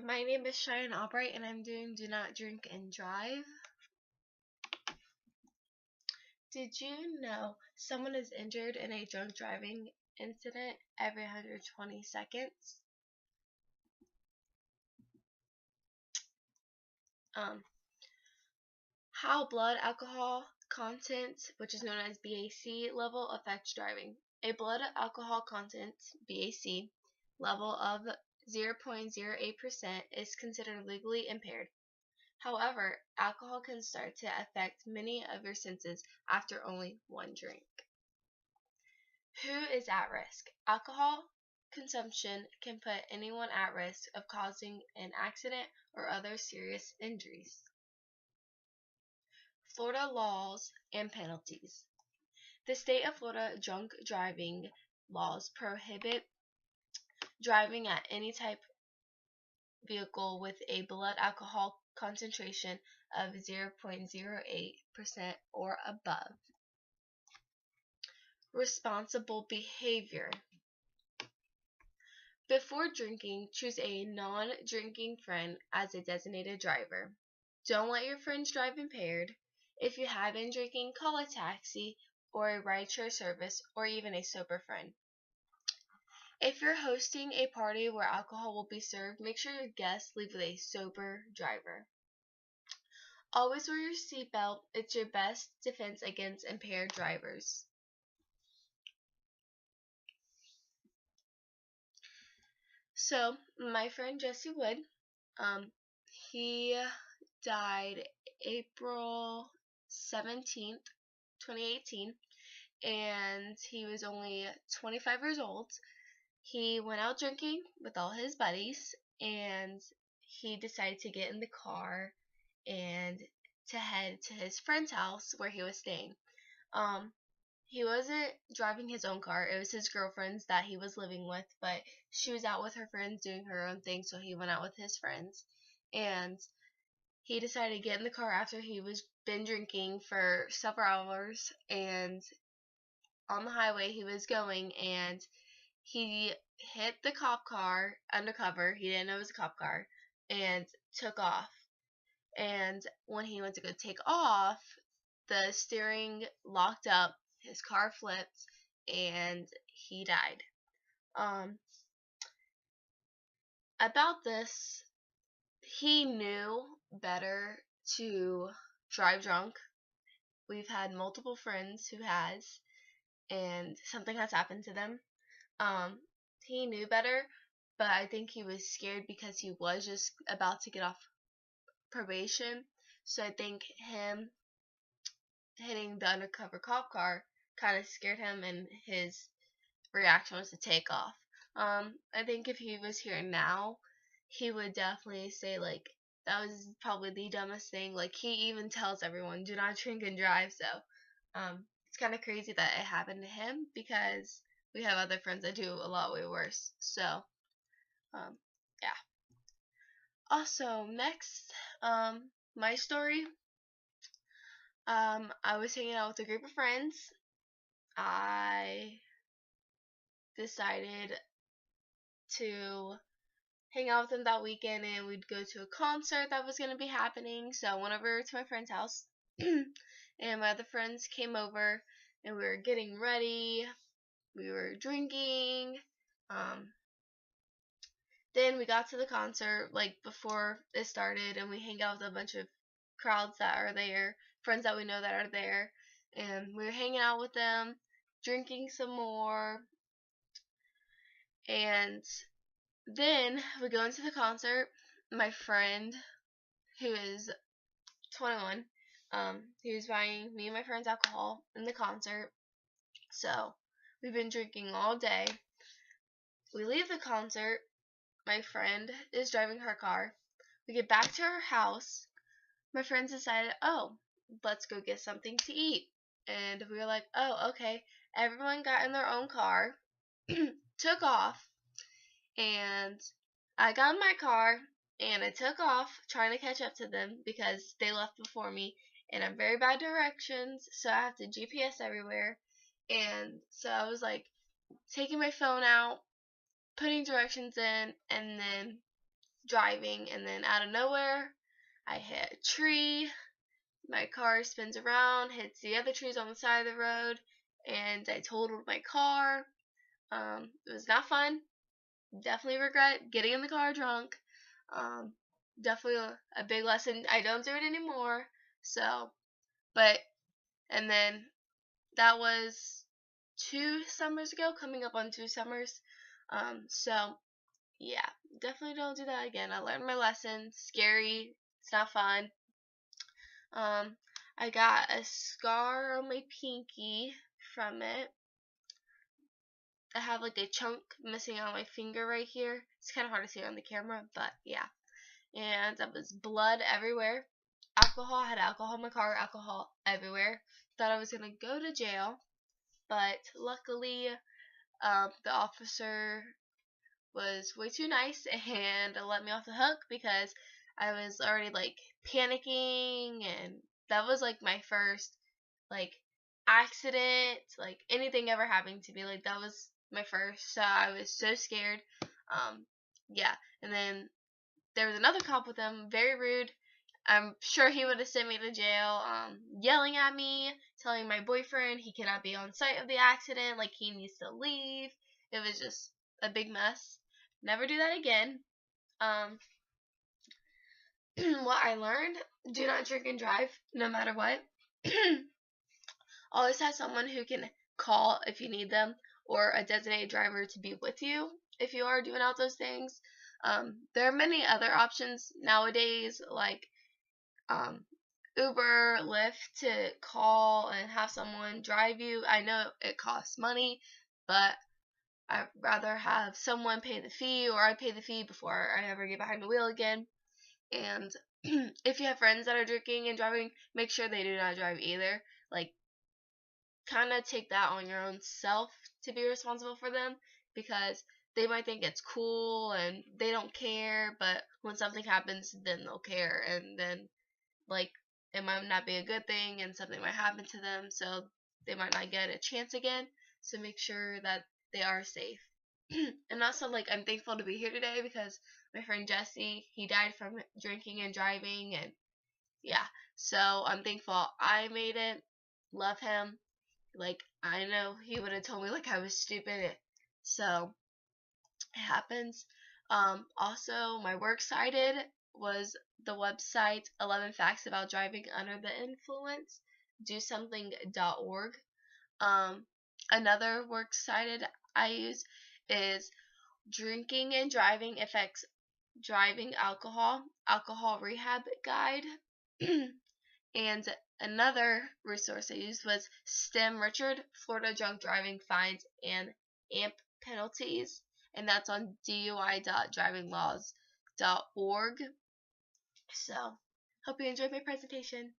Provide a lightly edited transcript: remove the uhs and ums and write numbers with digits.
My name is Sheyenne Albright, and I'm doing Do Not Drink and Drive. Did you know someone is injured in a drunk driving incident every 120 seconds? How blood alcohol content, which is known as BAC level, affects driving. A blood alcohol content, BAC, level of 0.08% is considered legally impaired. However, alcohol can start to affect many of your senses after only one drink. Who is at risk? Alcohol consumption can put anyone at risk of causing an accident or other serious injuries. Florida laws and penalties. The state of Florida drunk driving laws prohibit driving at any type vehicle with a blood alcohol concentration of 0.08% or above. Responsible behavior. Before drinking, choose a non-drinking friend as a designated driver. Don't let your friends drive impaired. If you have been drinking, call a taxi or a rideshare service or even a sober friend. If you're hosting a party where alcohol will be served, make sure your guests leave with a sober driver. Always wear your seatbelt. It's your best defense against impaired drivers. So, my friend Jesse Wood, he died April 17th, 2018, and he was only 25 years old. He went out drinking with all his buddies, and he decided to get in the car and to head to his friend's house where he was staying. He wasn't driving his own car. It was his girlfriend's that he was living with, but she was out with her friends doing her own thing, so he went out with his friends. And he decided to get in the car after he was been drinking for several hours, and on the highway he was going, and he hit the cop car undercover. He didn't know it was a cop car, and took off. And when he went to go take off, the steering locked up, his car flipped, and he died. About this, he knew better to drive drunk. We've had multiple friends who has, and something has happened to them. He knew better, but I think he was scared because he was just about to get off probation. So I think him hitting the undercover cop car kind of scared him, and his reaction was to take off. I think if he was here now, he would definitely say, like, that was probably the dumbest thing. Like, he even tells everyone, do not drink and drive. So it's kind of crazy that it happened to him, because we have other friends that do a lot way worse. So yeah. Also, next, my story. I was hanging out with a group of friends. I decided to hang out with them that weekend, and we'd go to a concert that was going to be happening. So I went over to my friend's house, and my other friends came over, and we were getting ready. We were drinking. Then we got to the concert, like, before it started, and we hang out with a bunch of crowds that are there, friends that we know that are there, and we were hanging out with them, drinking some more, and then we go into the concert. My friend, who is 21, he was buying me and my friends alcohol in the concert, so we've been drinking all day. We leave the concert. My friend is driving her car. We get back to her house. My friends decided, oh, let's go get something to eat. And we were like, oh, okay. Everyone got in their own car, took off, and I got in my car, and I took off trying to catch up to them because they left before me, and I'm very bad directions, so I have to GPS everywhere. And so I was like taking my phone out, putting directions in, and then driving, and then out of nowhere, I hit a tree. My car spins around, hits the other trees on the side of the road, and I totaled my car. It was not fun. Definitely regret getting in the car drunk. Definitely a big lesson. I don't do it anymore. So, and then that was 2 summers ago, coming up on 2 summers. So yeah, definitely don't do that again. I learned my lesson. Scary. It's not fun. I got a scar on my pinky from it. I have like a chunk missing on my finger right here. It's kind of hard to see on the camera, but yeah. And that was blood everywhere. Alcohol. I had alcohol in my car. Alcohol everywhere. Thought I was gonna go to jail, but luckily, the officer was way too nice and let me off the hook because I was already like panicking, and that was like my first like accident, like anything ever happened to me. Like that was my first, so I was so scared. Yeah, and then there was another cop with him, very rude. I'm sure he would have sent me to jail, yelling at me, telling my boyfriend he cannot be on site of the accident, like he needs to leave. It was just a big mess. Never do that again. What I learned, do not drink and drive, no matter what. Always have someone who can call if you need them, or a designated driver to be with you if you are doing out those things. There are many other options nowadays, like Uber, Lyft, to call and have someone drive you. I know it costs money, but I'd rather have someone pay the fee, or I pay the fee before I ever get behind the wheel again. And if you have friends that are drinking and driving, make sure they do not drive either. Like, kind of take that on your own self to be responsible for them, because they might think it's cool and they don't care, but when something happens, then they'll care, and then like it might not be a good thing and something might happen to them, so they might not get a chance again. So make sure that they are safe. And also, like, I'm thankful to be here today because my friend Jesse, he died from drinking and driving, and yeah, so I'm thankful I made it. Love him. Like, I know he would have told me like I was stupid, so it happens. Also, my works cited was the website 11 Facts About Driving Under the Influence, DoSomething.org. Another works cited I use is Drinking and Driving Affects Driving Alcohol Rehab Guide. And another resource I used was STEM Richard, Florida Drunk Driving Fines and AMP Penalties, and that's on DUI.drivinglaws.org. So, hope you enjoyed my presentation.